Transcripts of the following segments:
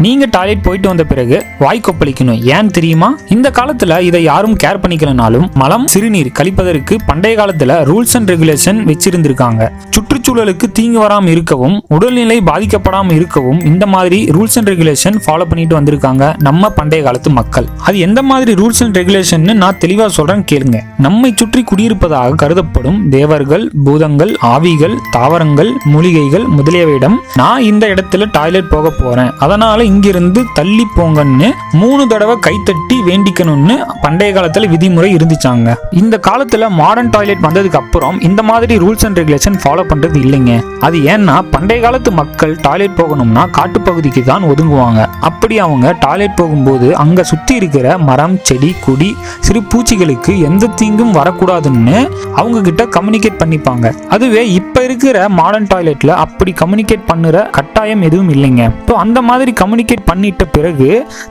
நீங்க டாய்லெட் போயிட்டு வந்த பிறகு வாய் கொப்பளிக்கணும். ஏன் தெரியுமா? இந்த காலத்துல இதை யாரும் கேர் பண்ணிக்கலனாலும் மலம் சிறுநீர் கழிப்பதற்கு பண்டைய காலத்துல ரூல்ஸ் அண்ட் ரெகுலேஷன் வச்சிருந்திருக்காங்க. சுற்றுச்சூழலுக்கு தீங்கு வராம இருக்கவும் உடல்நிலை பாதிக்கப்படாம இருக்கவும் இந்த மாதிரி ரூல்ஸ் அண்ட் ரெகுலேஷன் ஃபாலோ பண்ணிட்டு வந்திருக்காங்க நம்ம பண்டைய காலத்து மக்கள். அது எந்த மாதிரி ரூல்ஸ் அண்ட் ரெகுலேஷன் நான் தெளிவா சொல்றேன் கேளுங்க. நம்மை சுற்றி குடியிருப்பதாக கருதப்படும் தேவர்கள், பூதங்கள், ஆவிகள், தாவரங்கள், மூலிகைகள் முதலியவையிடம் நான் இந்த இடத்துல டாய்லெட் போக போறேன், அதனால இங்கிருந்து தள்ளி போங்கன்னு 3 தடவை கைத்தட்டி வேண்டிக்கணும்னு பண்டைய காலத்துல விதிமுறை இருந்துச்சாங்க. இந்த காலத்துல மாடர்ன் டாய்லெட் வந்ததுக்கு அப்புறம் இந்த மாதிரி ரூல்ஸ் அண்ட் ரெகுலேஷன் ஃபாலோ பண்றது இல்லைங்க. அது ஏன்னா பண்டைய காலத்து மக்கள் டாய்லெட் போகணும்னா காட்டுப்பகுதிக்கு தான் ஒதுங்குவாங்க. அப்படி அவங்க டாய்லெட் போகும்போது அங்க சுத்தி இருக்கிற மரம், செடி, கொடி, சிறு பூச்சிகளுக்கு எந்த தீங்கும் வரக்கூடாதுன்னு அவங்க கிட்ட கம்யூனிகேட் பண்ணிப்பாங்க. அதுவே இப்ப இருக்கிற மாடர்ன் டாய்லெட்ல அப்படி கம்யூனிகேட் பண்ணுற கட்டாயம் எதுவும் இல்லைங்க. அந்த மாதிரி கம்யூனிகேட் பண்ணிட்ட பிறகு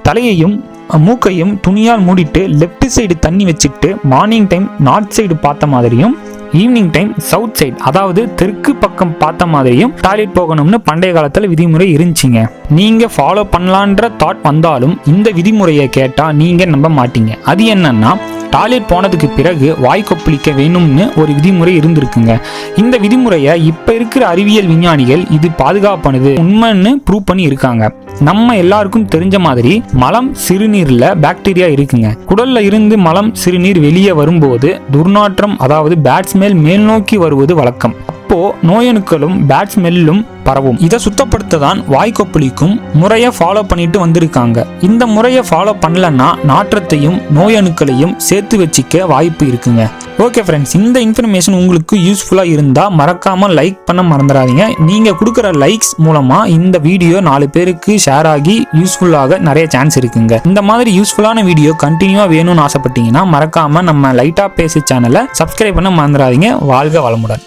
தலையையும் மூக்கையும் துணியால் மூடிட்டு லெஃப்ட் சைடு தண்ணி வச்சுட்டு மார்னிங் டைம் நார்த் சைடு பார்த்த மாதிரியும் ஈவினிங் டைம் சவுத் சைடு அதாவது தெற்கு பக்கம் பார்த்த மாதிரியும் டாய்லெட் போகணும்னு பண்டைய காலத்துல விதிமுறை இருந்துச்சுங்க. நீங்க ஃபாலோ பண்ணலான்ற தாட் வந்தாலும் இந்த விதிமுறையை கேட்டா நீங்க நம்ப மாட்டீங்க. அது என்னன்னா டாய்லெட் போனதுக்கு பிறகு வாய் கொப்பளிக்க வேணும்னு ஒரு விதிமுறை இருந்திருக்குங்க. இந்த விதிமுறையை இப்ப இருக்கிற அறிவியல் விஞ்ஞானிகள் இது பாதுகாப்பானது உண்மைன்னு ப்ரூவ் பண்ணி இருக்காங்க. நம்ம எல்லாருக்கும் தெரிஞ்ச மாதிரி மலம் சிறுநீர்ல பாக்டீரியா இருக்குங்க. குடல்ல இருந்து மலம் சிறுநீர் வெளியே வரும்போது துர்நாற்றம் அதாவது பேட் ஸ்மெல் மேல் நோக்கி வருவது வழக்கம். அப்போ நோயணுக்களும் பேட் ஸ்மெல்லும் பரவும். இதை சுத்தப்படுத்த தான் வாய் கொப்பளிக்கும் முறையை ஃபாலோ பண்ணிட்டு வந்திருக்காங்க. இந்த முறையை ஃபாலோ பண்ணலன்னா நாற்றத்தையும் நோயணுக்களையும் சேர்த்து வச்சுக்க வாய்ப்பு இருக்குங்க. ஓகே ஃப்ரெண்ட்ஸ், இந்த இன்ஃபர்மேஷன் உங்களுக்கு யூஸ்ஃபுல்லா இருந்தா மறக்காம லைக் பண்ண மறந்துடாதீங்க. நீங்க கொடுக்குற லைக்ஸ் மூலமா இந்த வீடியோ 4 பேருக்கு ஷேர் ஆகி யூஸ்ஃபுல்லாக நிறைய சான்ஸ் இருக்குங்க. இந்த மாதிரி யூஸ்ஃபுல்லான வீடியோ கண்டினியூவா வேணும்னு ஆசைப்பட்டீங்கன்னா மறக்காம நம்ம லைட்டா பேசி சேனலை சப்ஸ்கிரைப் பண்ண மறந்துடாதீங்க. வாழ்க வளமுடன்.